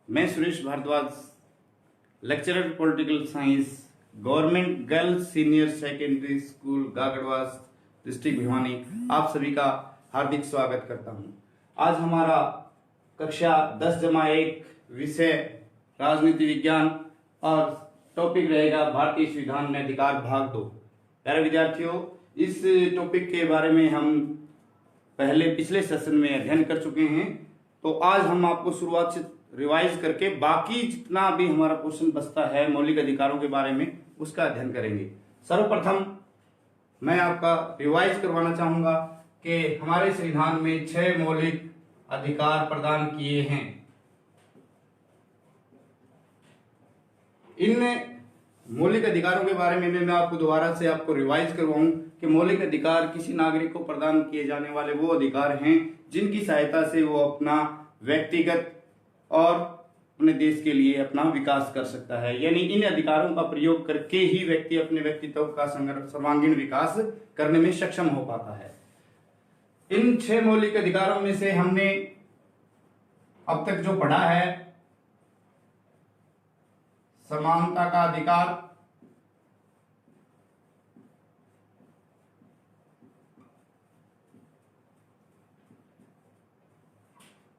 मैं Suresh Bhardwaj, lecturer political science, government girls senior secondary school Gagadwas, district Bhiwani, आप सभी का हार्दिक स्वागत करता हूं। आज हमारा कक्षा 10-1 विषय राजनीति विज्ञान और टॉपिक रहेगा भारतीय संविधान में अधिकार भाग 2। प्यारे विद्यार्थियों, इस टॉपिक के बारे में हम पिछले सेशन में अध्ययन कर चुके हैं, तो आज हम आपको शुरुआत से रिवाइज करके बाकी जितना भी हमारा क्वेश्चन बचता है मौलिक अधिकारों के बारे में उसका अध्ययन करेंगे। सर्वप्रथम मैं आपका रिवाइज करवाना चाहूंगा कि हमारे संविधान में 6 मौलिक अधिकार प्रदान किए हैं। इन मौलिक अधिकारों के बारे में मैं आपको दोबारा से रिवाइज करवाऊं कि मौलिक अधिकार किसी नागरिक को प्रदान किए जाने वाले वो अधिकार हैं जिनकी सहायता से वो अपना व्यक्तिगत और अपने देश के लिए अपना विकास कर सकता है। यानी इन अधिकारों का प्रयोग करके ही व्यक्ति अपने व्यक्तित्व का सर्वांगीण विकास करने में सक्षम हो पाता है। इन 6 मौलिक अधिकारों में से हमने अब तक जो पढ़ा है, समानता का अधिकार,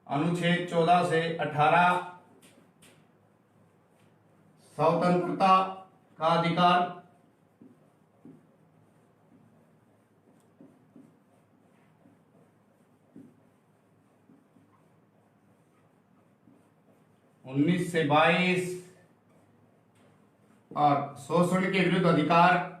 अनुच्छेद 14 से 18 स्वतंत्रता का अधिकार, उन्नीस से 22 और शोषण के विरुद्ध अधिकार,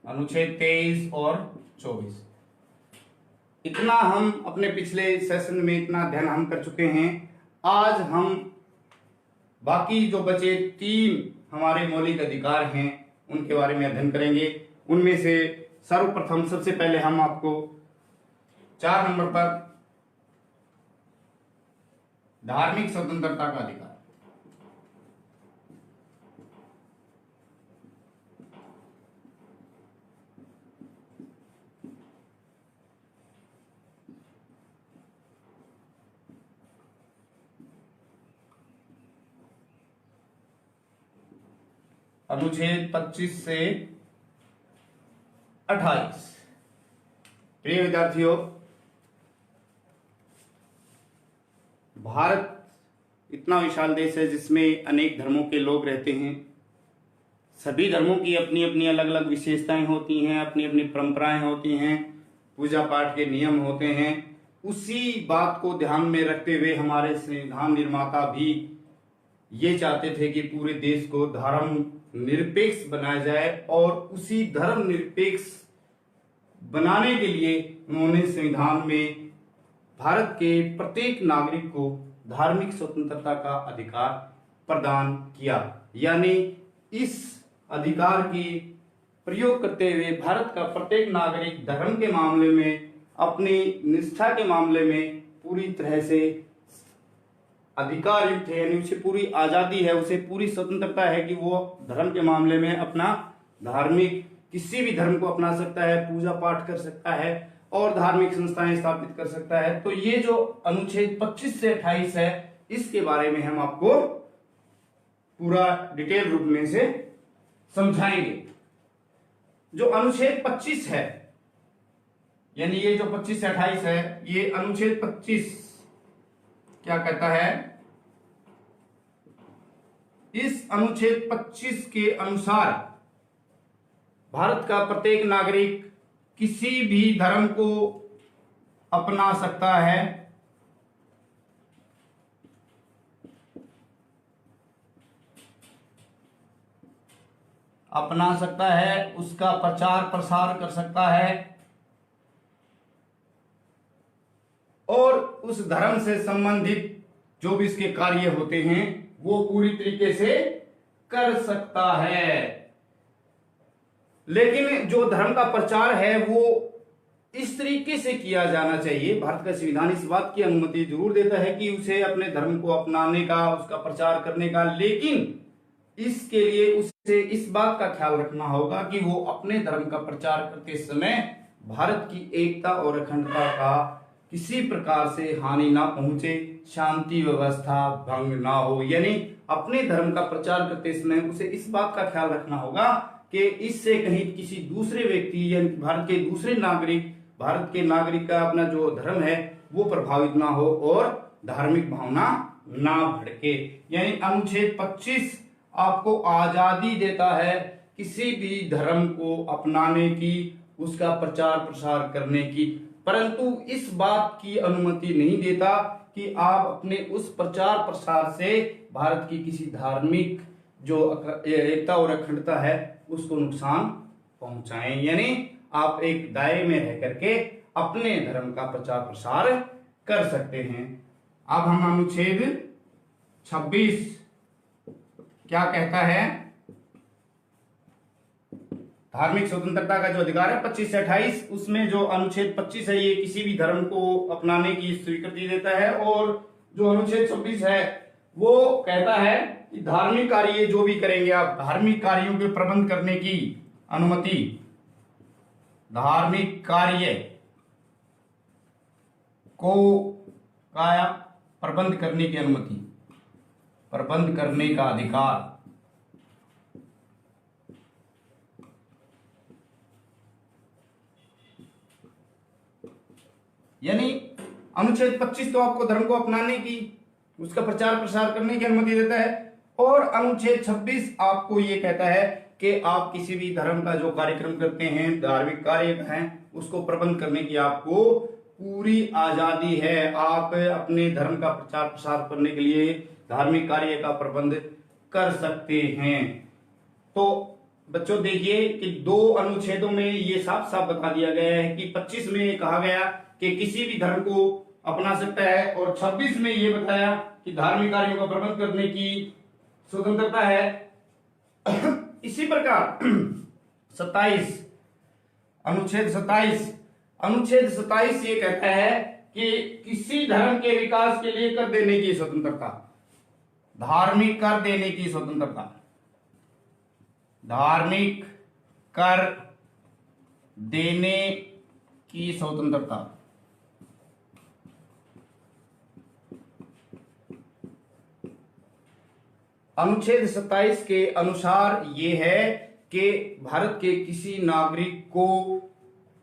अनुच्छेद 23 और 24। इतना हम अपने पिछले सेशन में इतना अध्ययन हम कर चुके हैं। आज हम बाकी जो बचे 3 हमारे मौलिक अधिकार हैं उनके बारे में अध्ययन करेंगे। उनमें से सर्वप्रथम सबसे पहले हम आपको 4 नंबर पर धार्मिक स्वतंत्रता का अधिकार, अनुच्छेद 25 से 28। प्रिय विद्यार्थियों, भारत इतना विशाल देश है जिसमें अनेक धर्मों के लोग रहते हैं। सभी धर्मों की अपनी अपनी अलग अलग विशेषताएं होती हैं, अपनी अपनी परंपराएं होती हैं, पूजा पाठ के नियम होते हैं। उसी बात को ध्यान में रखते हुए हमारे संविधान निर्माता भी ये चाहते थे कि पूरे देश को धर्म निरपेक्ष बनाया जाए, और उसी धर्म निरपेक्ष बनाने के लिए उन्होंने संविधान में भारत के प्रत्येक नागरिक को धार्मिक स्वतंत्रता का अधिकार प्रदान किया। यानी इस अधिकार की प्रयोग करते हुए भारत का प्रत्येक नागरिक धर्म के मामले में, अपनी निष्ठा के मामले में पूरी तरह से अधिकार युक्त है। यानी उसे पूरी आजादी है, उसे पूरी स्वतंत्रता है कि वो धर्म के मामले में अपना धार्मिक किसी भी धर्म को अपना सकता है, पूजा पाठ कर सकता है और धार्मिक संस्थाएं स्थापित कर सकता है। तो ये जो अनुच्छेद 25 से 28 है, इसके बारे में हम आपको पूरा डिटेल रूप में से समझाएंगे। जो अनुच्छेद 25 है, यानी ये जो 25 से 28 है, ये अनुच्छेद 25 क्या कहता है? इस अनुच्छेद 25 के अनुसार भारत का प्रत्येक नागरिक किसी भी धर्म को अपना सकता है, उसका प्रचार प्रसार कर सकता है और उस धर्म से संबंधित जो भी इसके कार्य होते हैं वो पूरी तरीके से कर सकता है। लेकिन जो धर्म का प्रचार है वो इस तरीके से किया जाना चाहिए। भारत का संविधान इस बात की अनुमति जरूर देता है कि उसे अपने धर्म को अपनाने का, उसका प्रचार करने का, लेकिन इसके लिए उसे इस बात का ख्याल रखना होगा कि वो अपने धर्म का प्रचार करते समय भारत की एकता और अखंडता का किसी प्रकार से हानि ना पहुंचे, शांति व्यवस्था भंग ना हो। यानी अपने धर्म का प्रचार करते समय उसे इस बात का ख्याल रखना होगा कि इससे कहीं किसी दूसरे व्यक्ति या भारत के दूसरे नागरिक, भारत के नागरिक का अपना जो धर्म है वो प्रभावित ना हो और धार्मिक भावना ना भड़के। यानी अनुच्छेद 25 आपको आजादी देता है किसी भी धर्म को अपनाने की, उसका प्रचार प्रसार करने की, परंतु इस बात की अनुमति नहीं देता कि आप अपने उस प्रचार प्रसार से भारत की किसी धार्मिक जो एकता और अखंडता है उसको नुकसान पहुंचाएं। यानी आप एक दायरे में रह करके अपने धर्म का प्रचार प्रसार कर सकते हैं। अब हम अनुच्छेद 26 क्या कहता है, धार्मिक स्वतंत्रता का जो अधिकार है 25 से 28, उसमें जो अनुच्छेद 25 है ये किसी भी धर्म को अपनाने की स्वीकृति देता है, और जो अनुच्छेद 26 है वो कहता है कि धार्मिक कार्य जो भी करेंगे आप, धार्मिक कार्यों के प्रबंध करने की अनुमति, धार्मिक कार्य को का प्रबंध करने की अनुमति, प्रबंध करने का अधिकार यानी अनुच्छेद 25 तो आपको धर्म को अपनाने की, उसका प्रचार प्रसार करने की अनुमति देता है, और अनुच्छेद 26 आपको ये कहता है कि आप किसी भी धर्म का जो कार्यक्रम करते हैं, धार्मिक कार्य हैं, उसको प्रबंध करने की आपको पूरी आजादी है। आप अपने धर्म का प्रचार प्रसार करने के लिए धार्मिक कार्य का प्रबंध कर सकते हैं। तो बच्चों देखिए कि दो अनुच्छेदों में ये साफ साफ बता दिया गया है कि 25 में कहा गया कि किसी भी धर्म को अपना सकता है, और 26 में ये बताया कि धार्मिक कार्यों का प्रबंध करने की स्वतंत्रता है। इसी प्रकार 27 अनुच्छेद 27 ये कहता है कि किसी धर्म के विकास के लिए कर देने की स्वतंत्रता, धार्मिक कर देने की स्वतंत्रता, धार्मिक कर देने की स्वतंत्रता। अनुच्छेद 27 के अनुसार ये है कि भारत के किसी नागरिक को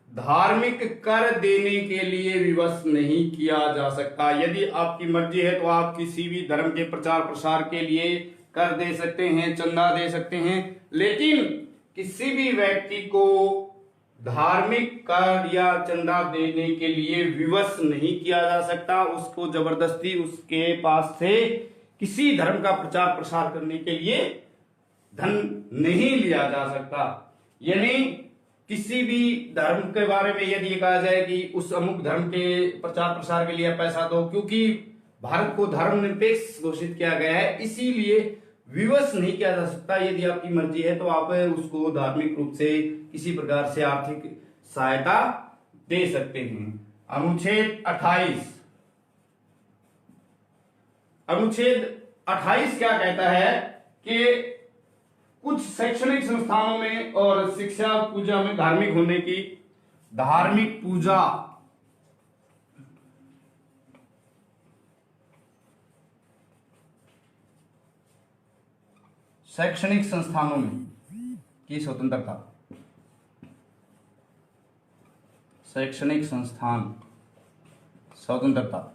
धार्मिक कर देने के लिए विवश नहीं किया जा सकता। यदि आपकी मर्जी है तो आप किसी भी धर्म के प्रचार प्रसार के लिए कर दे सकते हैं, चंदा दे सकते हैं, लेकिन किसी भी व्यक्ति को धार्मिक कर या चंदा देने के लिए विवश नहीं किया जा सकता। उसको जबरदस्ती उसके पास से किसी धर्म का प्रचार प्रसार करने के लिए धन नहीं लिया जा सकता। यानी किसी भी धर्म के बारे में यदि कहा जाए कि उस अमुक धर्म के प्रचार प्रसार के लिए पैसा दो, क्योंकि भारत को धर्मनिरपेक्ष घोषित किया गया है, इसीलिए विवश नहीं किया जा सकता। yदि आपकी मर्जी है तो आप उसको धार्मिक रूप से किसी प्रकार से आर्थिक सहायता दे सकते हैं। अनुच्छेद 28 क्या कहता है कि कुछ शैक्षणिक संस्थानों में और शिक्षा पूजा में धार्मिक होने की, धार्मिक पूजा शैक्षणिक संस्थानों में की स्वतंत्रता, शैक्षणिक संस्थान स्वतंत्रता।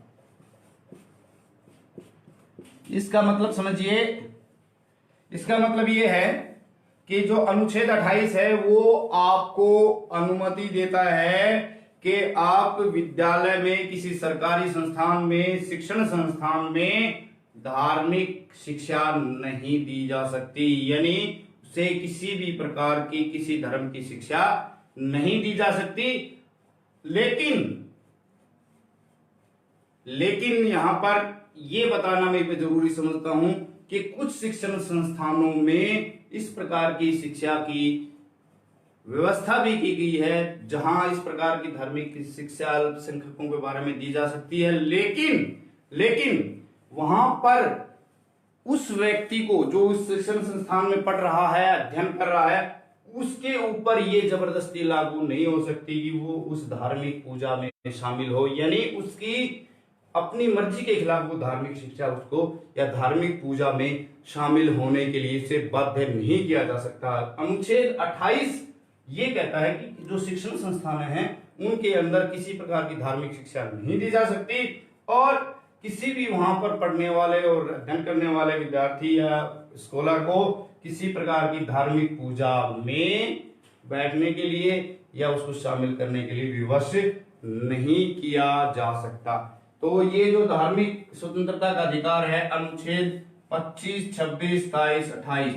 इसका मतलब समझिए, इसका मतलब ये है कि जो अनुच्छेद 28 है वो आपको अनुमति देता है कि आप विद्यालय में, किसी सरकारी संस्थान में, शिक्षण संस्थान में धार्मिक शिक्षा नहीं दी जा सकती। यानी उसे किसी भी प्रकार की किसी धर्म की शिक्षा नहीं दी जा सकती। लेकिन यहां पर यह बताना मैं जरूरी समझता हूं कि कुछ शिक्षण संस्थानों में इस प्रकार की शिक्षा की व्यवस्था भी की गई है जहां इस प्रकार की धार्मिक शिक्षा अल्पसंख्यकों के बारे में दी जा सकती है, लेकिन वहां पर उस व्यक्ति को जो उस शिक्षण संस्थान में पढ़ रहा है, अध्ययन कर रहा है, उसके ऊपर ये जबरदस्ती लागू नहीं हो सकती कि वो उस धार्मिक पूजा में शामिल हो, यानी उसकी अपनी मर्जी के खिलाफ वो धार्मिक शिक्षा उसको या धार्मिक पूजा में शामिल होने के लिए से बाध्य नहीं किया जा सकता। अनुच्छेद 28 ये कहता है कि जो शिक्षण संस्थान हैं उनके अंदर किसी प्रकार की धार्मिक शिक्षा नहीं दी जा सकती और किसी भी वहां पर पढ़ने वाले और अध्ययन करने वाले विद्यार्थी या स्कॉलर को किसी प्रकार की धार्मिक पूजा में बैठने के लिए या उसको शामिल करने के लिए विवश नहीं किया जा सकता। तो ये जो धार्मिक स्वतंत्रता का अधिकार है, अनुच्छेद 25, 26, 27, 28,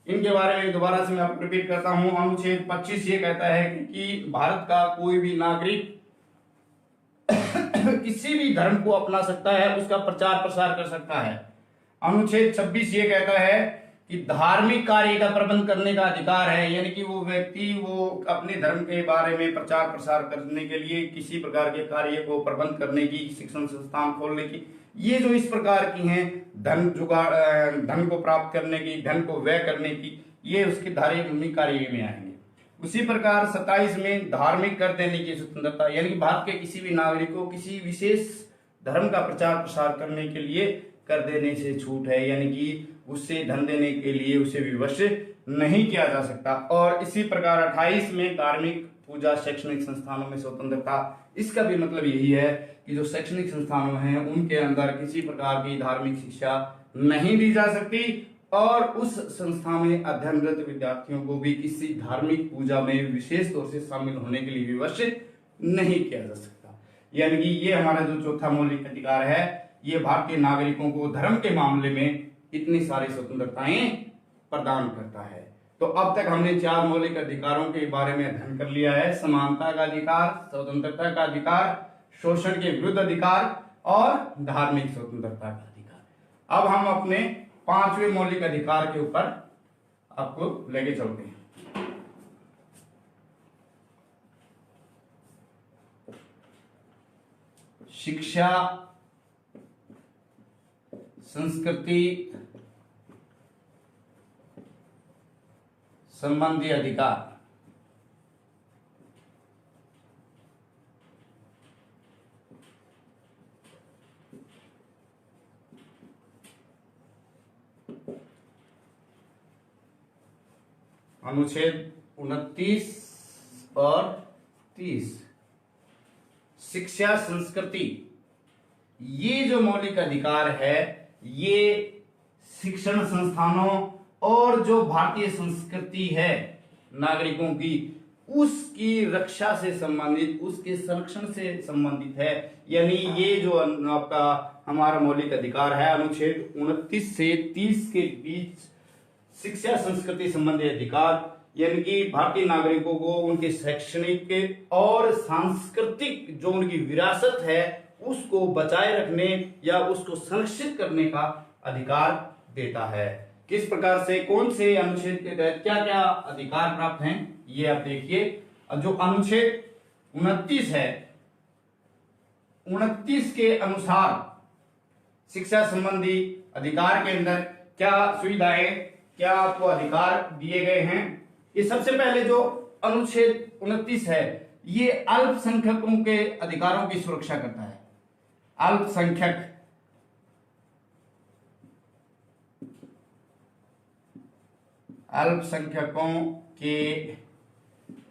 इनके बारे में दोबारा से मैं आपको रिपीट करता हूं। अनुच्छेद 25 ये कहता है कि भारत का कोई भी नागरिक किसी भी धर्म को अपना सकता है, उसका प्रचार प्रसार कर सकता है। अनुच्छेद 26 ये कहता है कि धार्मिक कार्य का प्रबंध करने का अधिकार है, यानी कि वो व्यक्ति वो अपने धर्म के बारे में प्रचार प्रसार करने के लिए किसी प्रकार के कार्य को प्रबंध करने की, शिक्षण संस्थान खोलने की, ये जो इस प्रकार की हैं, धन जुगाड़, धन को प्राप्त करने की, धन को व्यय करने की, ये उसके धार्मिक कार्य में आएंगे। उसी प्रकार 27 में धार्मिक कर देने की स्वतंत्रता, यानी कि भारत के किसी भी नागरिक को किसी विशेष धर्म का प्रचार प्रसार करने के लिए कर देने से छूट है, यानी कि उससे धन देने के लिए उसे विवश नहीं किया जा सकता। और इसी प्रकार 28 में धार्मिक पूजा शैक्षणिक संस्थानों में स्वतंत्रता, इसका भी मतलब यही है कि जो शैक्षणिक संस्थानों हैं उनके अंदर किसी प्रकार की धार्मिक शिक्षा नहीं दी जा सकती और उस संस्था में अध्ययनरत विद्यार्थियों को भी किसी धार्मिक पूजा में विशेष तौर से शामिल होने के लिए विवश नहीं किया जा सकता। यानी कि ये हमारा जो चौथा मौलिक अधिकार है, ये भारतीय नागरिकों को धर्म के मामले में इतनी सारी स्वतंत्रताएं प्रदान करता है। तो अब तक हमने 4 मौलिक अधिकारों के बारे में अध्ययन कर लिया है। समानता का अधिकार, स्वतंत्रता का अधिकार, शोषण के विरुद्ध अधिकार और धार्मिक स्वतंत्रता का अधिकार। अब हम अपने 5वें मौलिक अधिकार के ऊपर आपको लेके चलते हैं। शिक्षा संस्कृति संबंधी अधिकार। अनुच्छेद 29 और 30, शिक्षा संस्कृति, ये जो मौलिक अधिकार है ये शिक्षण संस्थानों और जो भारतीय संस्कृति है नागरिकों की, उसकी रक्षा से संबंधित, उसके संरक्षण से संबंधित है। यानी ये जो आपका हमारा मौलिक अधिकार है, अनुच्छेद 29 से 30 के बीच शिक्षा संस्कृति संबंधी अधिकार, यानी कि भारतीय नागरिकों को उनके शैक्षणिक और सांस्कृतिक जो उनकी विरासत है उसको बचाए रखने या उसको संरक्षित करने का अधिकार देता है। किस प्रकार से, कौन से अनुच्छेद के तहत क्या क्या अधिकार प्राप्त हैं, ये आप देखिए। जो अनुच्छेद 29 है, 29 के अनुसार शिक्षा संबंधी अधिकार के अंदर क्या सुविधाएं, क्या आपको अधिकार दिए गए हैं। ये सबसे पहले जो अनुच्छेद 29 है ये अल्पसंख्यकों के अधिकारों की सुरक्षा करता है। अल्पसंख्यकों के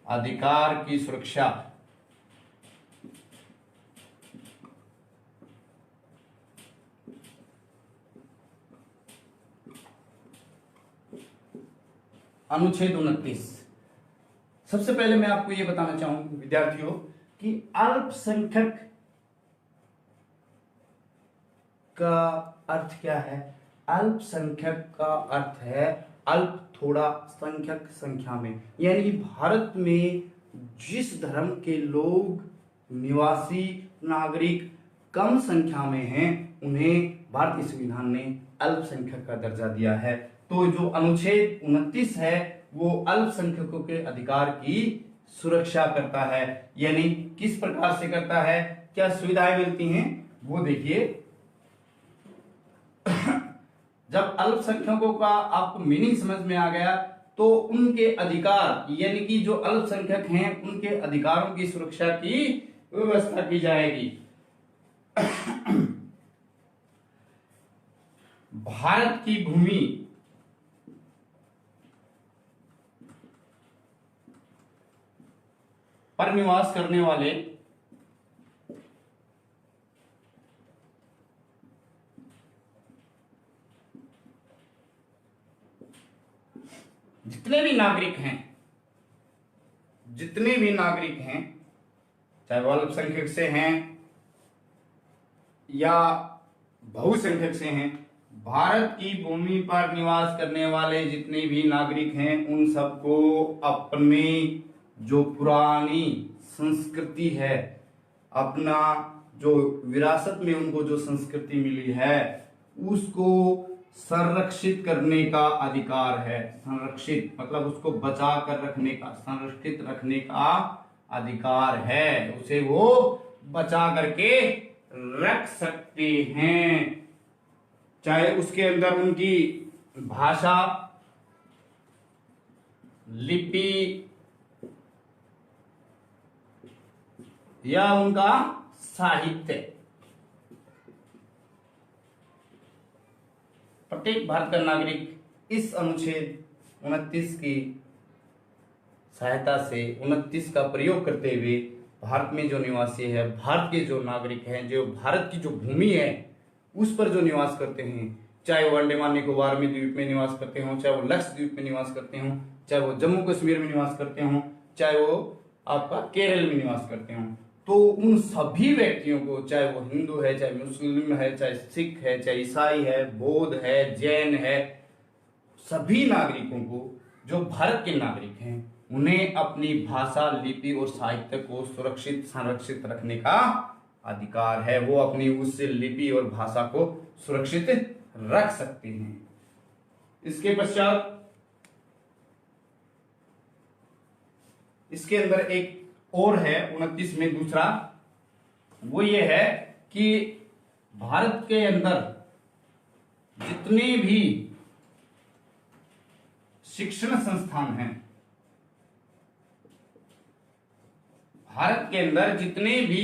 अधिकार की सुरक्षा। अनुच्छेद 29। सबसे पहले मैं आपको यह बताना चाहूंगा विद्यार्थियों कि अल्पसंख्यक का अर्थ क्या है। अल्पसंख्यक का अर्थ है अल्प थोड़ा, संख्यक संख्या में, यानी कि भारत में जिस धर्म के लोग निवासी नागरिक कम संख्या में हैं उन्हें भारतीय संविधान ने अल्पसंख्यक का दर्जा दिया है। तो जो अनुच्छेद 29 है वो अल्पसंख्यकों के अधिकार की सुरक्षा करता है। यानी किस प्रकार से करता है, क्या सुविधाएं मिलती हैं वो देखिए। जब अल्पसंख्यकों का आपको मीनिंग समझ में आ गया तो उनके अधिकार यानी कि जो अल्पसंख्यक हैं उनके अधिकारों की सुरक्षा की व्यवस्था की जाएगी। भारत की भूमि पर निवास करने वाले जितने भी नागरिक हैं चाहे वो अल्पसंख्यक से हैं या बहुसंख्यक से हैं, भारत की भूमि पर निवास करने वाले जितने भी नागरिक हैं उन सबको अपनी जो पुरानी संस्कृति है, अपना जो विरासत में उनको जो संस्कृति मिली है उसको संरक्षित करने का अधिकार है। संरक्षित मतलब उसको बचा कर रखने का, संरक्षित रखने का अधिकार है, उसे वो बचा करके रख सकते हैं। चाहे उसके अंदर उनकी भाषा, लिपि या उनका साहित्य, प्रत्येक भारत का नागरिक इस अनुच्छेद 29 की सहायता से 29 का प्रयोग करते हुए भारत में जो निवासी है, भारत के जो नागरिक हैं, जो भारत की जो भूमि है उस पर जो निवास करते हैं, चाहे वो अंडमान निकोबार में द्वीप में निवास करते हों, चाहे वो लक्षद्वीप में निवास करते हों, चाहे वो जम्मू कश्मीर में निवास करते हों, चाहे वो आपका केरल में निवास करते हों, तो उन सभी व्यक्तियों को, चाहे वो हिंदू है, चाहे मुस्लिम है, चाहे सिख है, चाहे ईसाई है, बौद्ध है, जैन है, सभी नागरिकों को जो भारत के नागरिक हैं उन्हें अपनी भाषा, लिपि और साहित्य को सुरक्षित संरक्षित रखने का अधिकार है। वो अपनी उस लिपि और भाषा को सुरक्षित रख सकते हैं। इसके पश्चात इसके अंदर एक और है 29 में दूसरा, वो ये है कि भारत के अंदर जितने भी शिक्षण संस्थान हैं, भारत के अंदर जितने भी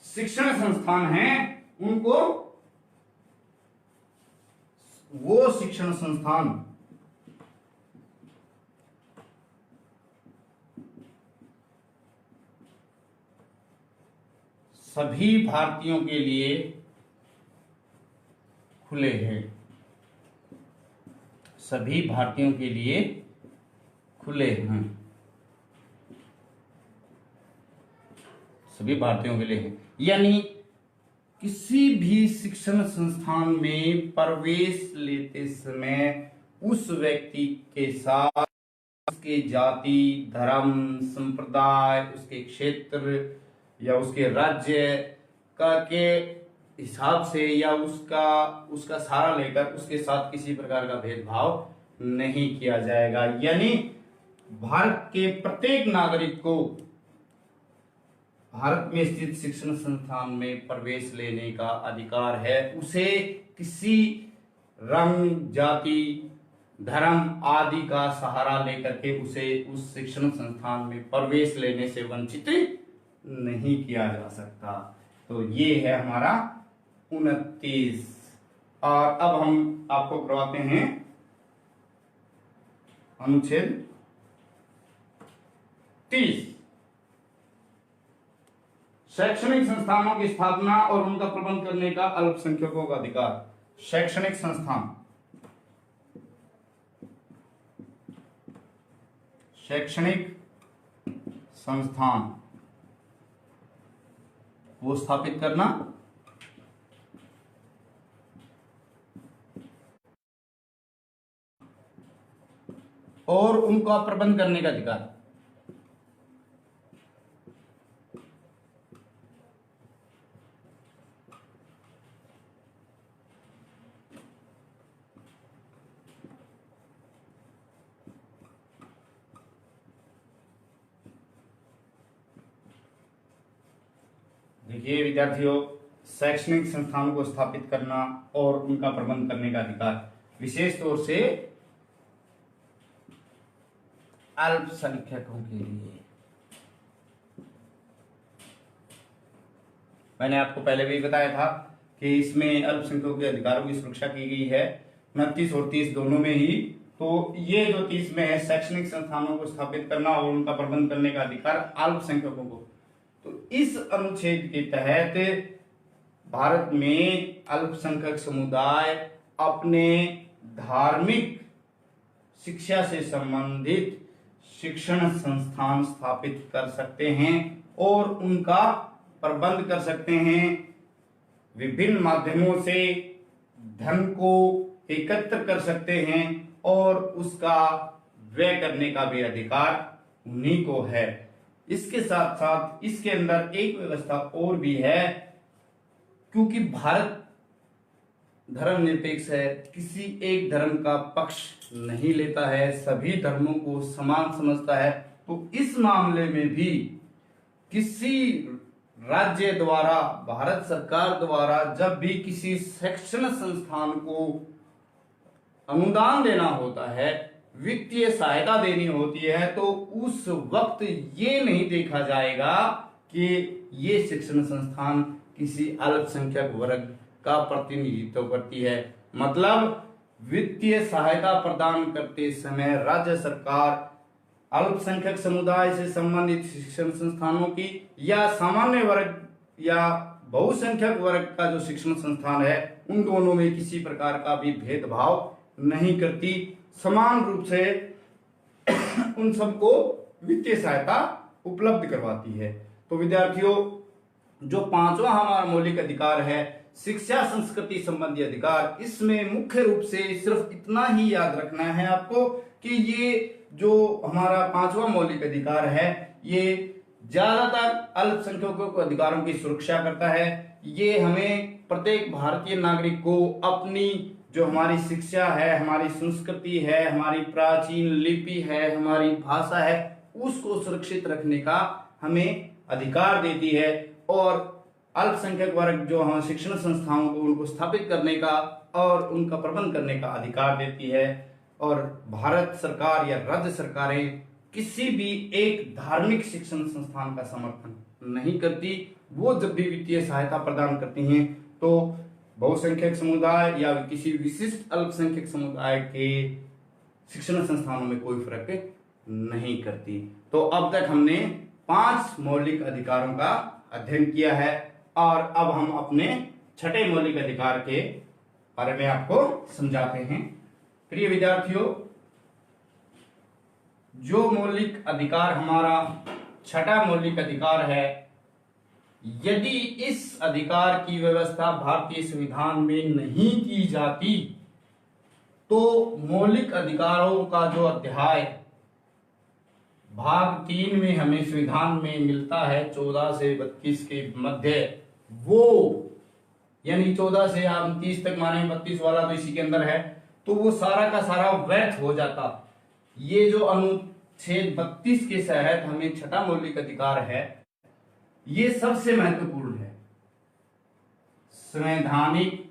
शिक्षण संस्थान हैं उनको वो शिक्षण संस्थान सभी भारतीयों के लिए खुले हैं, सभी भारतीयों के लिए खुले हैं, सभी भारतीयों के लिए है। यानी किसी भी शिक्षण संस्थान में प्रवेश लेते समय उस व्यक्ति के साथ उसके जाति, धर्म, संप्रदाय, उसके क्षेत्र या उसके राज्य का के हिसाब से या उसका सहारा लेकर उसके साथ किसी प्रकार का भेदभाव नहीं किया जाएगा। यानी भारत के प्रत्येक नागरिक को भारत में स्थित शिक्षण संस्थान में प्रवेश लेने का अधिकार है। उसे किसी रंग, जाति, धर्म आदि का सहारा लेकर के उसे उस शिक्षण संस्थान में प्रवेश लेने से वंचित नहीं किया जा सकता। तो ये है हमारा 29। और अब हम आपको करवाते हैं अनुच्छेद 30, शैक्षणिक संस्थानों की स्थापना और उनका प्रबंध करने का अल्पसंख्यकों का अधिकार। शैक्षणिक संस्थान, शैक्षणिक संस्थान वो स्थापित करना और उनका प्रबंध करने का अधिकार। देखिए विद्यार्थियों, शैक्षणिक संस्थानों को स्थापित करना और उनका प्रबंध करने का अधिकार। विशेष तौर से अल्पसंख्यकों के लिए। मैंने आपको पहले भी बताया था कि इसमें अल्पसंख्यकों के अधिकारों की सुरक्षा की गई है 29 और 30 दोनों में ही। तो ये जो 30 में है, शैक्षणिक संस्थानों को स्थापित करना और उनका प्रबंध करने का अधिकार अल्पसंख्यकों को। तो इस अनुच्छेद के तहत भारत में अल्पसंख्यक समुदाय अपने धार्मिक शिक्षा से संबंधित शिक्षण संस्थान स्थापित कर सकते हैं और उनका प्रबंध कर सकते हैं। विभिन्न माध्यमों से धन को एकत्र कर सकते हैं और उसका व्यय करने का भी अधिकार उन्हीं को है। इसके साथ साथ इसके अंदर एक व्यवस्था और भी है, क्योंकि भारत धर्मनिरपेक्ष है, किसी एक धर्म का पक्ष नहीं लेता है, सभी धर्मों को समान समझता है। तो इस मामले में भी किसी राज्य द्वारा, भारत सरकार द्वारा जब भी किसी शिक्षण संस्थान को अनुदान देना होता है, वित्तीय सहायता देनी होती है, तो उस वक्त ये नहीं देखा जाएगा कि ये शिक्षण संस्थान किसी अल्पसंख्यक वर्ग का प्रतिनिधित्व करती है। मतलब वित्तीय सहायता प्रदान करते समय राज्य सरकार अल्पसंख्यक समुदाय से संबंधित शिक्षण संस्थानों की या सामान्य वर्ग या बहुसंख्यक वर्ग का जो शिक्षण संस्थान है, उन दोनों में किसी प्रकार का भी भेदभाव नहीं करती, समान रूप से उन सबको वित्तीय सहायता उपलब्ध करवाती है। तो विद्यार्थियों, जो पांचवा हमारा मौलिक अधिकार है, शिक्षा संस्कृति संबंधी अधिकार, इसमें मुख्य रूप से सिर्फ इतना ही याद रखना है आपको कि ये जो हमारा पांचवा मौलिक अधिकार है, ये ज्यादातर अल्पसंख्यकों के अधिकारों की सुरक्षा करता है। ये हमें प्रत्येक भारतीय नागरिक को अपनी जो हमारी शिक्षा है, हमारी संस्कृति है, हमारी प्राचीन लिपि है, हमारी भाषा है, उसको सुरक्षित रखने का हमें अधिकार देती है। और अल्पसंख्यक वर्ग जो हम शिक्षण संस्थाओं को उनको स्थापित करने का और उनका प्रबंध करने का अधिकार देती है। और भारत सरकार या राज्य सरकारें किसी भी एक धार्मिक शिक्षण संस्थान का समर्थन नहीं करती। वो जब भी वित्तीय सहायता प्रदान करती हैं तो बहुसंख्यक समुदाय या किसी विशिष्ट अल्पसंख्यक समुदाय के शिक्षण संस्थानों में कोई फर्क नहीं करती। तो अब तक हमने 5 मौलिक अधिकारों का अध्ययन किया है और अब हम अपने छठे मौलिक अधिकार के बारे में आपको समझाते हैं। प्रिय विद्यार्थियों, जो मौलिक अधिकार हमारा छठा मौलिक अधिकार है, यदि इस अधिकार की व्यवस्था भारतीय संविधान में नहीं की जाती तो मौलिक अधिकारों का जो अध्याय भाग 3 में हमें संविधान में मिलता है 14 से 32 के मध्य, वो यानी 14 से हम 30 तक माने, 32 वाला तो इसी के अंदर है, तो वो सारा का सारा व्यर्थ हो जाता। ये जो अनुच्छेद 32 के तहत हमें छठा मौलिक अधिकार है, ये सबसे महत्वपूर्ण है। संवैधानिक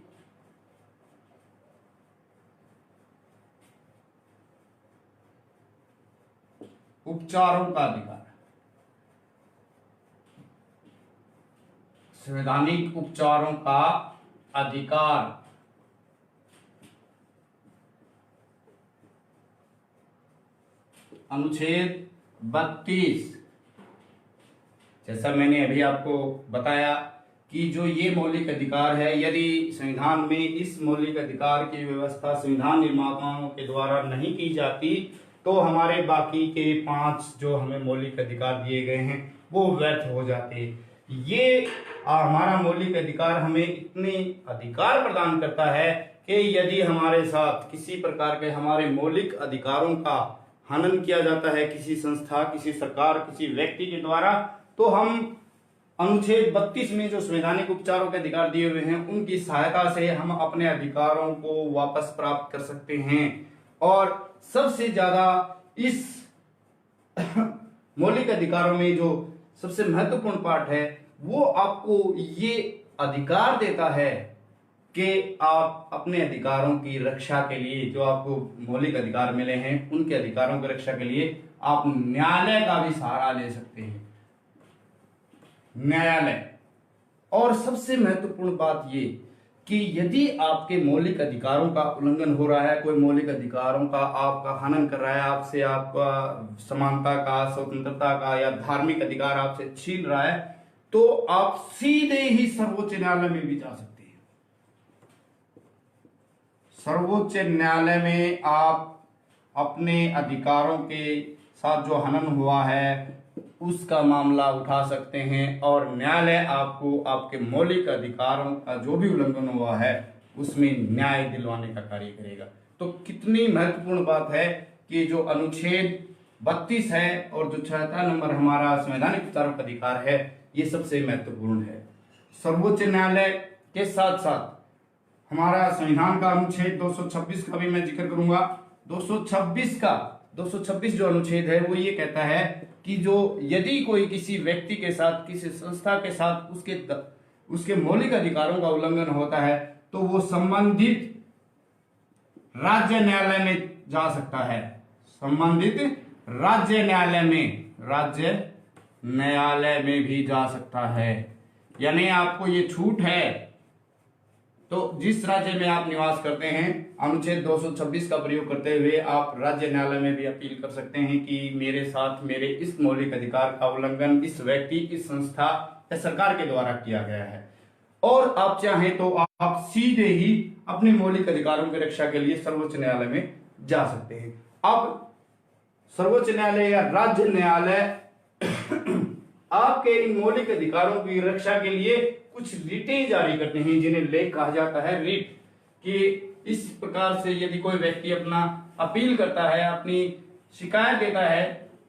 उपचारों का अधिकार, संवैधानिक उपचारों का अधिकार अनुच्छेद 32, जैसा मैंने अभी आपको बताया कि जो ये मौलिक अधिकार है, यदि संविधान में इस मौलिक अधिकार की व्यवस्था संविधान निर्माताओं के द्वारा नहीं की जाती तो हमारे बाकी के 5 जो हमें मौलिक अधिकार दिए गए हैं वो व्यर्थ हो जाते। ये हमारा मौलिक अधिकार हमें इतने अधिकार प्रदान करता है कि यदि हमारे साथ किसी प्रकार के हमारे मौलिक अधिकारों का हनन किया जाता है, किसी संस्था, किसी सरकार, किसी व्यक्ति के द्वारा, तो हम अनुच्छेद 32 में जो संवैधानिक उपचारों के अधिकार दिए हुए हैं उनकी सहायता से हम अपने अधिकारों को वापस प्राप्त कर सकते हैं। और सबसे ज्यादा इस मौलिक अधिकारों में जो सबसे महत्वपूर्ण पार्ट है वो आपको ये अधिकार देता है कि आप अपने अधिकारों की रक्षा के लिए, जो आपको मौलिक अधिकार मिले हैं उनके अधिकारों की रक्षा के लिए आप न्यायालय का भी सहारा ले सकते हैं। न्यायालय। और सबसे महत्वपूर्ण बात ये कि यदि आपके मौलिक अधिकारों का उल्लंघन हो रहा है, कोई मौलिक अधिकारों का आपका हनन कर रहा है, आपसे आपका समानता का, स्वतंत्रता का या धार्मिक अधिकार आपसे छीन रहा है, तो आप सीधे ही सर्वोच्च न्यायालय में भी जा सकते हैं। सर्वोच्च न्यायालय में आप अपने अधिकारों के साथ जो हनन हुआ है उसका मामला उठा सकते हैं और न्यायालय आपको आपके मौलिक अधिकारों का जो भी उल्लंघन हुआ है उसमें न्याय दिलवाने का कार्य करेगा। तो कितनी महत्वपूर्ण बात है कि जो अनुच्छेद 32 है और जो 76 नंबर हमारा संवैधानिक विचारों का अधिकार है, ये सबसे महत्वपूर्ण है। सर्वोच्च न्यायालय के साथ साथ हमारा संविधान का अनुच्छेद 226 का भी मैं जिक्र करूंगा। 226 जो अनुच्छेद है वो ये कहता है कि जो यदि कोई किसी व्यक्ति के साथ, किसी संस्था के साथ उसके मौलिक अधिकारों का उल्लंघन होता है तो वो संबंधित राज्य न्यायालय में जा सकता है। संबंधित राज्य न्यायालय में भी जा सकता है। यानी आपको ये छूट है, तो जिस राज्य में आप निवास करते हैं अनुच्छेद 226 का प्रयोग करते हुए आप राज्य न्यायालय में भी अपील कर सकते हैं कि मेरे साथ मेरे इस मौलिक अधिकार का उल्लंघन इस व्यक्ति, इस संस्था या सरकार के द्वारा किया गया है। और आप चाहें तो आप सीधे ही अपने मौलिक अधिकारों की रक्षा के लिए सर्वोच्च न्यायालय में जा सकते हैं। अब सर्वोच्च न्यायालय या राज्य न्यायालय आपके इन मौलिक अधिकारों की रक्षा के लिए कुछ रिटें जारी करते हैं, जिन्हें लेख कहा जाता है। रिट कि इस प्रकार से यदि कोई व्यक्ति अपना अपील करता है, अपनी शिकायत देता है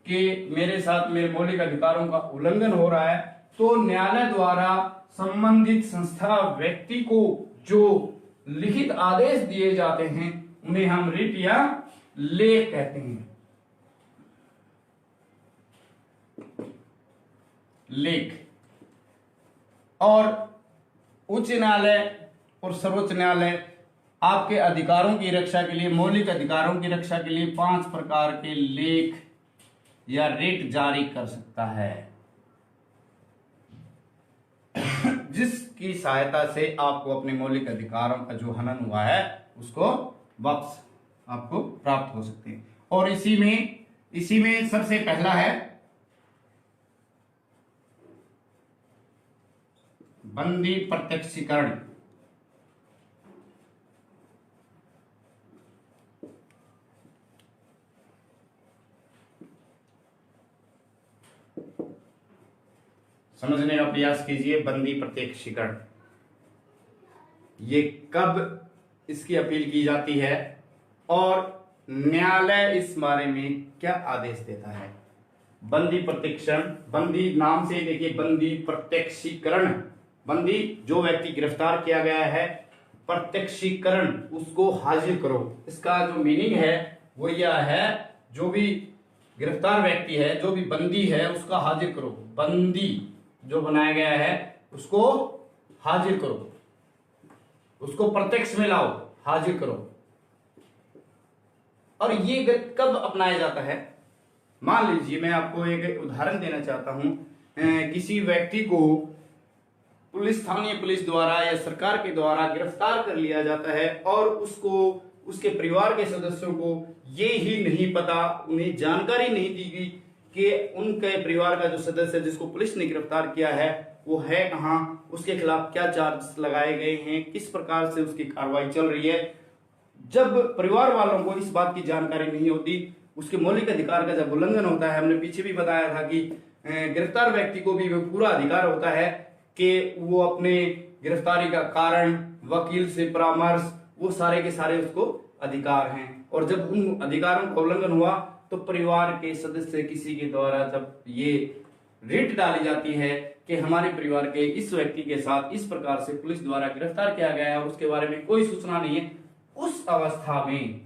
कि मेरे साथ मेरे मौलिक अधिकारों का उल्लंघन हो रहा है, तो न्यायालय द्वारा संबंधित संस्था व्यक्ति को जो लिखित आदेश दिए जाते हैं उन्हें हम रिट या लेख कहते हैं। लेख। और उच्च न्यायालय और सर्वोच्च न्यायालय आपके अधिकारों की रक्षा के लिए, मौलिक अधिकारों की रक्षा के लिए 5 प्रकार के लेख या रिट जारी कर सकता है, जिसकी सहायता से आपको अपने मौलिक अधिकारों का जो हनन हुआ है उसको वापस आपको प्राप्त हो सकते हैं। और इसी में सबसे पहला है बंदी प्रत्यक्षीकरण। समझने का प्रयास कीजिए। बंदी प्रत्यक्षीकरण ये कब इसकी अपील की जाती है और न्यायालय इस बारे में क्या आदेश देता है। बंदी प्रत्यक्षीकरण, बंदी नाम से देखिए, बंदी प्रत्यक्षीकरण, बंदी जो व्यक्ति गिरफ्तार किया गया है, प्रत्यक्षीकरण उसको हाजिर करो। इसका जो मीनिंग है वो यह है, जो भी गिरफ्तार व्यक्ति है, जो भी बंदी है उसका हाजिर करो। बंदी जो बनाया गया है उसको हाजिर करो, उसको प्रत्यक्ष में लाओ, हाजिर करो। और ये कब अपनाया जाता है? मान लीजिए मैं आपको एक उदाहरण देना चाहता हूं। किसी व्यक्ति को स्थानीय पुलिस द्वारा या सरकार के द्वारा गिरफ्तार कर लिया जाता है और उसको, उसके परिवार के सदस्यों को ये ही नहीं पता, उन्हें जानकारी नहीं दी गई कि उनके परिवार का जो सदस्य जिसको पुलिस ने गिरफ्तार किया है वो है कहाँ, उसके खिलाफ क्या चार्ज लगाए गए हैं, किस प्रकार से उसकी कार्रवाई चल रही है। जब परिवार वालों को इस बात की जानकारी नहीं होती, उसके मौलिक अधिकार का जब उल्लंघन होता है, हमने पीछे भी बताया था कि गिरफ्तार व्यक्ति को भी पूरा अधिकार होता है कि वो अपने गिरफ्तारी का कारण, वकील से परामर्श, वो सारे के सारे उसको अधिकार हैं। और जब उन अधिकारों का उल्लंघन हुआ तो परिवार के सदस्य किसी के द्वारा जब ये रिट डाली जाती है कि हमारे परिवार के इस व्यक्ति के साथ इस प्रकार से पुलिस द्वारा गिरफ्तार किया गया है और उसके बारे में कोई सूचना नहीं है, उस अवस्था में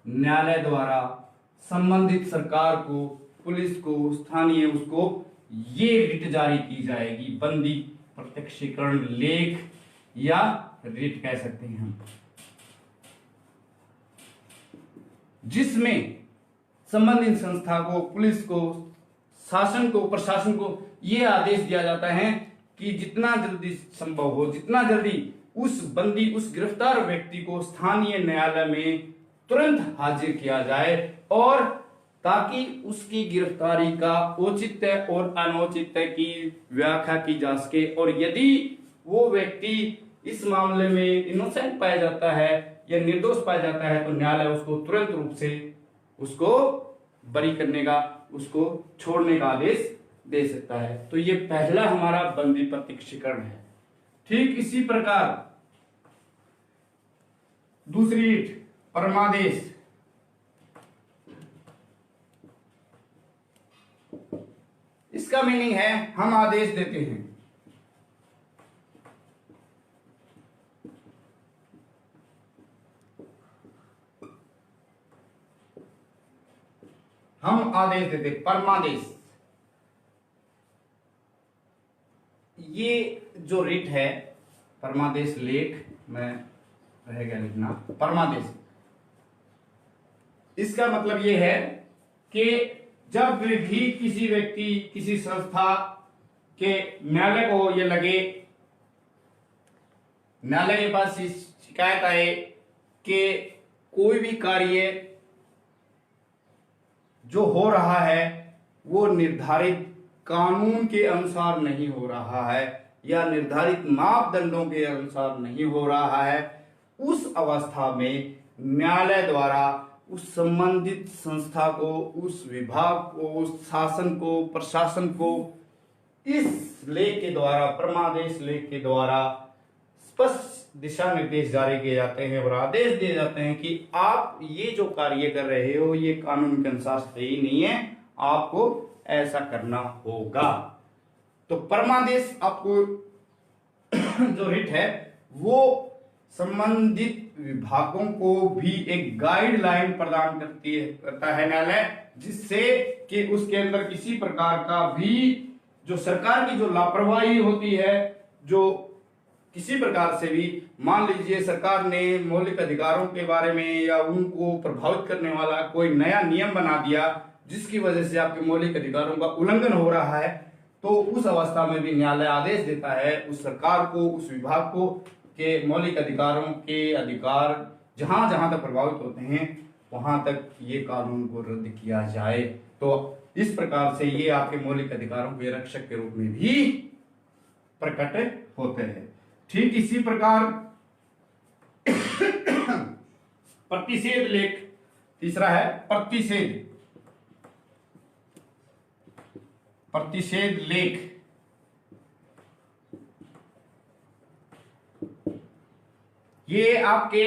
न्यायालय द्वारा संबंधित सरकार को, पुलिस को, स्थानीय उसको ये रिट जारी की जाएगी, बंदी प्रत्यक्षीकरण लेख या रिट कह सकते हैं हम, जिसमें संबंधित संस्था को, पुलिस को, शासन को, प्रशासन को यह आदेश दिया जाता है कि जितना जल्दी संभव हो, जितना जल्दी उस बंदी, उस गिरफ्तार व्यक्ति को स्थानीय न्यायालय में तुरंत हाजिर किया जाए, और ताकि उसकी गिरफ्तारी का औचित्य और अनौचित्य की व्याख्या की जा सके, और यदि वो व्यक्ति इस मामले में इनोसेंट पाया जाता है या निर्दोष पाया जाता है, तो न्यायालय उसको तुरंत रूप से उसको बरी करने का, उसको छोड़ने का आदेश दे सकता है। तो ये पहला हमारा बंदी प्रत्यक्षीकरण है। ठीक इसी प्रकार दूसरी रीट परमादेश। इसका मीनिंग है हम आदेश देते हैं। हम आदेश देते, परमादेश। ये जो रिट है, परमादेश लेख में रह गया लिखना, परमादेश, इसका मतलब ये है कि जब भी किसी व्यक्ति, किसी संस्था के न्यायालय को ये लगे, न्यायालय के पास शिकायत आए कि कोई भी कार्य जो हो रहा है वो निर्धारित कानून के अनुसार नहीं हो रहा है या निर्धारित मापदंडों के अनुसार नहीं हो रहा है, उस अवस्था में न्यायालय द्वारा उस संबंधित संस्था को, उस विभाग को, उस शासन को, प्रशासन को इस लेख के द्वारा, परमादेश लेख के द्वारा स्पष्ट दिशा निर्देश जारी किए जाते हैं और आदेश दिए जाते हैं कि आप ये जो कार्य कर रहे हो ये कानून के अनुसार सही नहीं है, आपको ऐसा करना होगा। तो परमादेश आपको जो रिट है वो संबंधित विभागों को भी एक गाइडलाइन प्रदान करता है न्यायालय, जिससे कि उसके अंदर किसी प्रकार का भी जो सरकार की जो लापरवाही होती है, जो किसी प्रकार से भी, मान लीजिए सरकार ने मौलिक अधिकारों के बारे में या उनको प्रभावित करने वाला कोई नया नियम बना दिया जिसकी वजह से आपके मौलिक अधिकारों का उल्लंघन हो रहा है, तो उस अवस्था में भी न्यायालय आदेश देता है उस सरकार को, उस विभाग को, के मौलिक अधिकारों के अधिकार जहां जहां तक प्रभावित होते हैं वहां तक ये कानून को रद्द किया जाए। तो इस प्रकार से ये आपके मौलिक अधिकारों के रक्षक के रूप में भी प्रकट होते हैं। ठीक इसी प्रकार प्रतिषेध लेख तीसरा है, प्रतिषेध। प्रतिषेध लेख ये आपके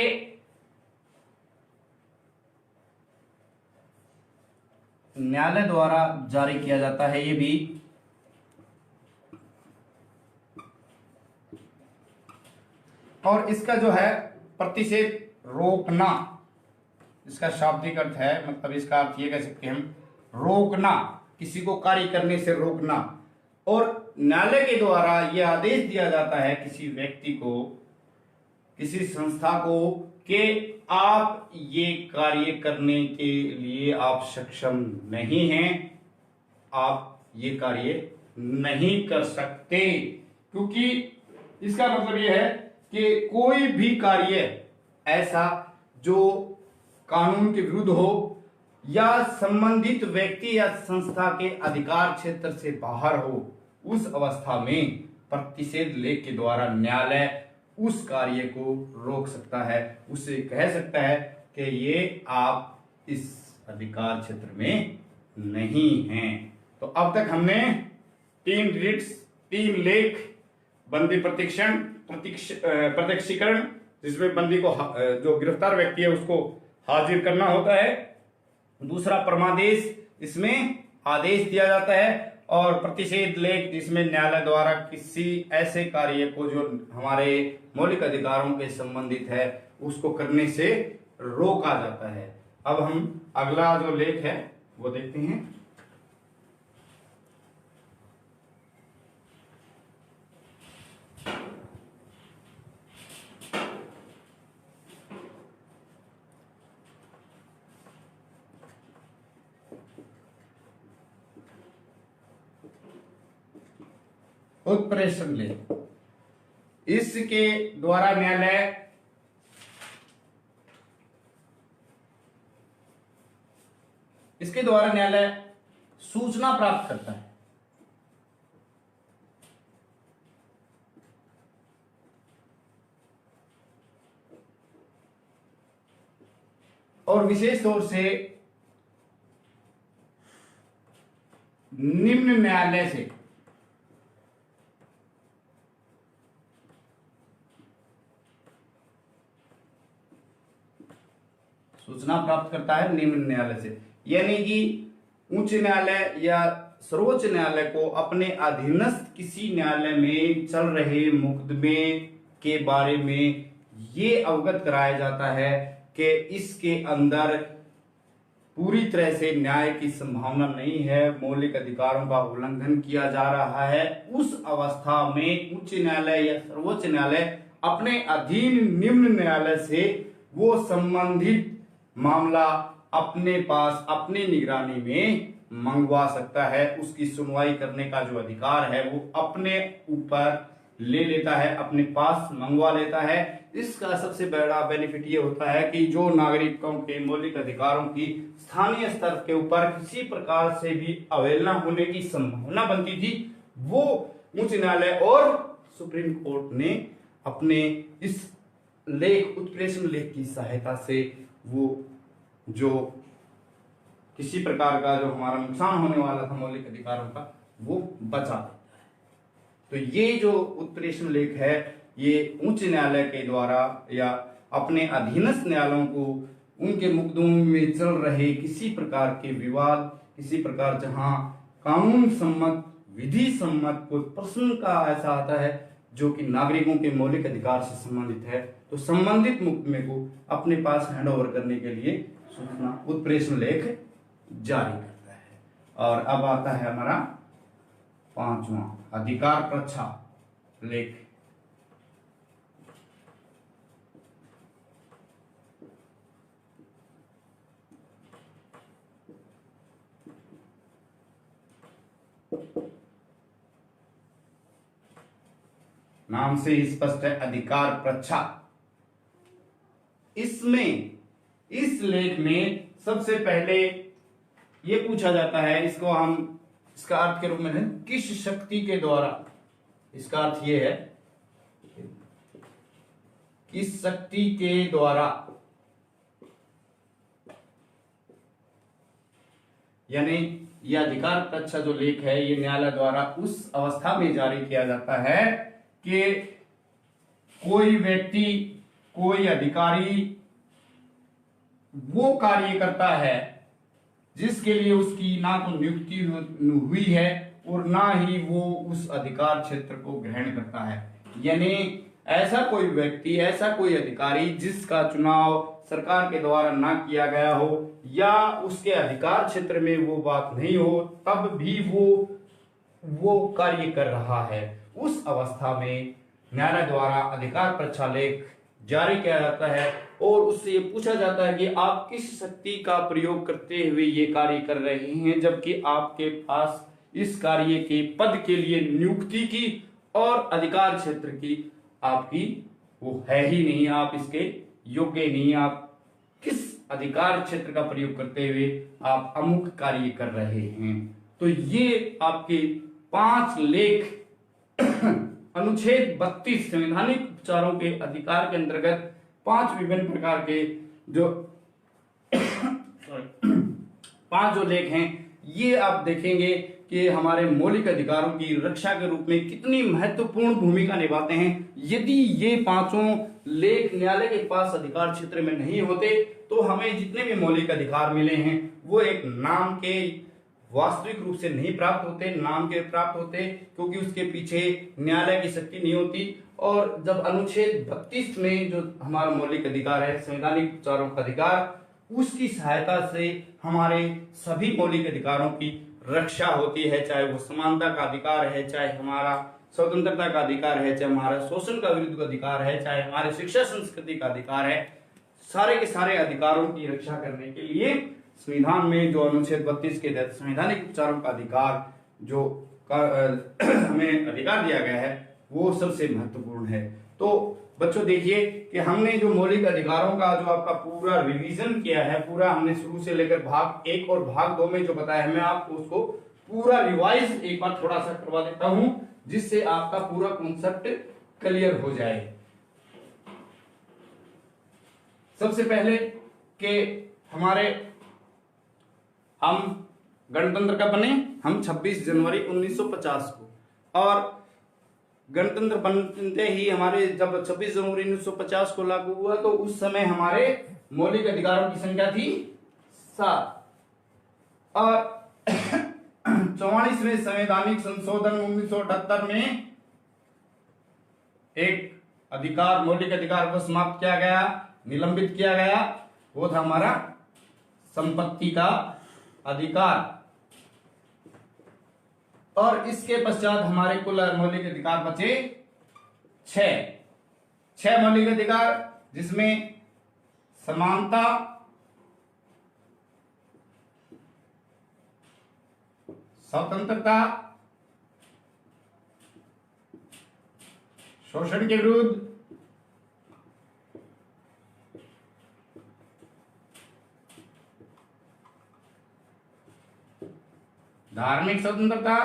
न्यायालय द्वारा जारी किया जाता है। ये भी और इसका जो है प्रतिषेध रोकना, इसका शाब्दिक अर्थ है, मतलब इसका अर्थ ये कह सकते हैं हम, रोकना, किसी को कार्य करने से रोकना। और न्यायालय के द्वारा यह आदेश दिया जाता है किसी व्यक्ति को, किसी संस्था को कि आप ये कार्य करने के लिए आप सक्षम नहीं हैं, आप ये कार्य नहीं कर सकते, क्योंकि इसका मतलब यह है कि कोई भी कार्य ऐसा जो कानून के विरुद्ध हो या संबंधित व्यक्ति या संस्था के अधिकार क्षेत्र से बाहर हो, उस अवस्था में प्रतिषेध लेख के द्वारा न्यायालय उस कार्य को रोक सकता है, उसे कह सकता है कि ये आप इस अधिकार क्षेत्र में नहीं हैं। तो अब तक हमने 3 रिट्स, 3 लेख, बंदी प्रत्यक्षीकरण जिसमें बंदी को जो गिरफ्तार व्यक्ति है उसको हाजिर करना होता है, दूसरा परमादेश, इसमें आदेश दिया जाता है, और प्रतिषेध लेख जिसमें न्यायालय द्वारा किसी ऐसे कार्य को जो हमारे मौलिक अधिकारों के संबंधित है उसको करने से रोका जाता है। अब हम अगला जो लेख है वो देखते हैं। उत्प्रेषण लेख, इसके द्वारा न्यायालय सूचना प्राप्त करता है। और विशेष तौर से निम्न न्यायालय से सूचना प्राप्त करता है निम्न न्यायालय से, यानी कि उच्च न्यायालय या सर्वोच्च न्यायालय को अपने अधीनस्थ किसी न्यायालय में चल रहे मुकदमे के बारे में ये अवगत कराया जाता है कि इसके अंदर पूरी तरह से न्याय की संभावना नहीं है, मौलिक अधिकारों का उल्लंघन किया जा रहा है। उस अवस्था में उच्च न्यायालय या सर्वोच्च न्यायालय अपने अधीन निम्न न्यायालय से वो संबंधित मामला अपने पास अपनी निगरानी में मंगवा सकता है। उसकी सुनवाई करने का जो अधिकार है वो अपने ऊपर ले लेता है, अपने पास मंगवा लेता है। इसका सबसे बड़ा बेनिफिट ये होता है कि जो नागरिकों के मौलिक अधिकारों की स्थानीय स्तर के ऊपर किसी प्रकार से भी अवहेलना होने की संभावना बनती थी, वो उच्च न्यायालय और सुप्रीम कोर्ट ने अपने इस लेख, उत्प्रेषण लेख की सहायता से वो जो किसी प्रकार का जो हमारा नुकसान होने वाला था मौलिक अधिकारों का, वो बचा देता है। तो ये जो उत्प्रेषण लेख है, ये उच्च न्यायालय के द्वारा या अपने अधीनस्थ न्यायालयों को उनके मुकदमों में चल रहे किसी प्रकार के विवाद, किसी प्रकार जहां कानून सम्मत, विधि सम्मत कोई प्रश्न का ऐसा आता है जो कि नागरिकों के मौलिक अधिकार से संबंधित है, तो संबंधित मुकदमे को अपने पास हैंड ओवर करने के लिए सूचना उत्प्रेषण लेख जारी करता है। और अब आता है हमारा 5वां अधिकार प्रच्छा लेख। नाम से ही स्पष्ट है, अधिकार प्रच्छा। इसमें, इस लेख में सबसे पहले ये पूछा जाता है, इसको हम इसका अर्थ के रूप में है किस शक्ति के द्वारा, इसका अर्थ ये है किस शक्ति के द्वारा, यानी यह अधिकार प्रच्छा जो लेख है ये न्यायालय द्वारा उस अवस्था में जारी किया जाता है कि कोई व्यक्ति, कोई अधिकारी वो कार्य करता है जिसके लिए उसकी ना तो नियुक्ति हुई है और ना ही वो उस अधिकार क्षेत्र को ग्रहण करता है। यानी ऐसा कोई व्यक्ति, ऐसा कोई अधिकारी जिसका चुनाव सरकार के द्वारा ना किया गया हो या उसके अधिकार क्षेत्र में वो बात नहीं हो, तब भी वो कार्य कर रहा है, उस अवस्था में न्यायालय द्वारा अधिकार प्रच्छा लेख जारी किया जाता है और उससे ये पूछा जाता है कि आप किस शक्ति का प्रयोग करते हुए ये कार्य कर रहे हैं, जबकि आपके पास इस कार्य के पद के लिए नियुक्ति की और अधिकार क्षेत्र की आपकी वो है ही नहीं, आप इसके योग्य नहीं, आप किस अधिकार क्षेत्र का प्रयोग करते हुए आप अमुक कार्य कर रहे हैं। तो ये आपके 5 लेख अनुच्छेद 32 संवैधानिक उपचारों के अधिकार के अंतर्गत 5 विभिन्न प्रकार के जो 5 जो लेख हैं, ये आप देखेंगे कि हमारे मौलिक अधिकारों की रक्षा के रूप में कितनी महत्वपूर्ण भूमिका निभाते हैं। यदि ये 5 लेख न्यायालय के पास अधिकार क्षेत्र में नहीं होते तो हमें जितने भी मौलिक अधिकार मिले हैं वो एक नाम के वास्तविक रूप से नहीं प्राप्त होते, नाम के प्राप्त होते, क्योंकि उसके पीछे न्यायालय की शक्ति नहीं होती। और जब अनुच्छेद 32 में जो हमारा मौलिक अधिकार है, संवैधानिक उपचारों का अधिकार, उसकी सहायता से हमारे सभी मौलिक अधिकारों की रक्षा होती है, चाहे वो समानता का अधिकार है, चाहे हमारा स्वतंत्रता का अधिकार है, चाहे हमारा शोषण का विरुद्ध अधिकार है, चाहे हमारे शिक्षा संस्कृति का अधिकार है। सारे के सारे अधिकारों की रक्षा करने के लिए संविधान में जो अनुच्छेद 32 के तहत संवैधानिक उपचारों का अधिकार जो हमें अधिकार दिया गया है वो सबसे महत्वपूर्ण है। तो बच्चों देखिए कि हमने जो मौलिक अधिकारों का जो आपका पूरा रिवीजन किया है, पूरा हमने शुरू से लेकर भाग 1 और भाग 2 में जो बताया है, मैं आपको उसको पूरा रिवाइज एक बार थोड़ा सा करवा देता हूं, जिससे आपका पूरा कॉन्सेप्ट क्लियर हो जाए। सबसे पहले कि हम गणतंत्र कब बने? हम 26 जनवरी 1950 को, और गणतंत्र बनते ही हमारे जब 26 जनवरी 1950 को लागू हुआ तो उस समय हमारे मौलिक अधिकारों की संख्या थी 7, और 44वें संवैधानिक संशोधन 1978 में एक अधिकार, मौलिक अधिकार को समाप्त किया गया, निलंबित किया गया, वो था हमारा संपत्ति का अधिकार। और इसके पश्चात हमारे कुल मौलिक अधिकार बचे 6 मौलिक अधिकार, जिसमें समानता, स्वतंत्रता, शोषण के विरुद्ध, धार्मिक स्वतंत्रता,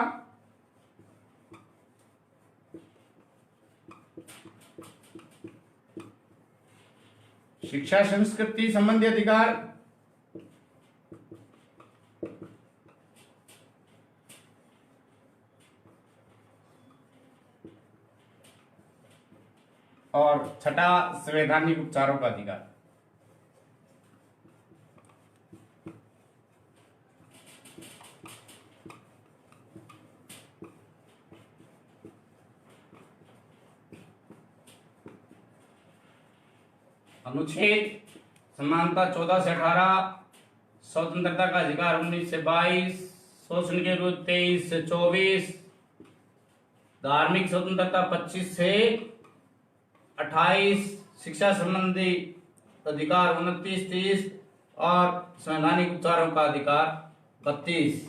शिक्षा संस्कृति संबंधी अधिकार, और 6 संवैधानिक उपचारों का अधिकार। अनुच्छेद समानता 14 से 18, स्वतंत्रता का अधिकार 19 से 22, शोषण के विरुद्ध 23 से 24, धार्मिक स्वतंत्रता 25 से 28, शिक्षा संबंधी अधिकार 29-30 और संवैधानिक उपचारों का अधिकार 32।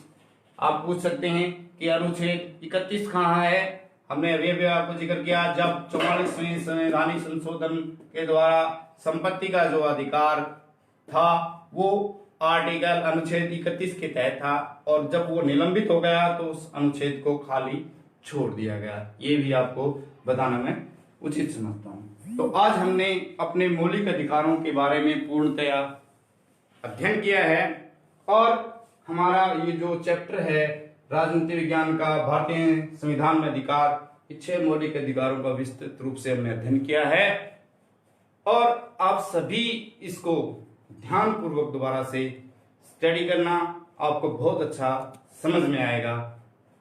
आप पूछ सकते हैं कि अनुच्छेद 31 कहाँ है? हमने अभी आपको जिक्र किया, जब 44वें संवैधानिक संशोधन के द्वारा संपत्ति का जो अधिकार था वो आर्टिकल अनुच्छेद 31 के तहत था, और जब वो निलंबित हो गया तो उस अनुच्छेद को खाली छोड़ दिया गया। ये भी आपको बताना मैं उचित समझता हूँ। तो आज हमने अपने मौलिक अधिकारों के बारे में पूर्णतया अध्ययन किया है, और हमारा ये जो चैप्टर है राजनीति विज्ञान का भारतीय संविधान में अधिकार, 6 मौलिक अधिकारों का विस्तृत रूप से हमने अध्ययन किया है, और आप सभी इसको ध्यान पूर्वक दोबारा से स्टडी करना, आपको बहुत अच्छा समझ में आएगा।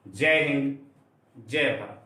जय हिंद, जय भारत।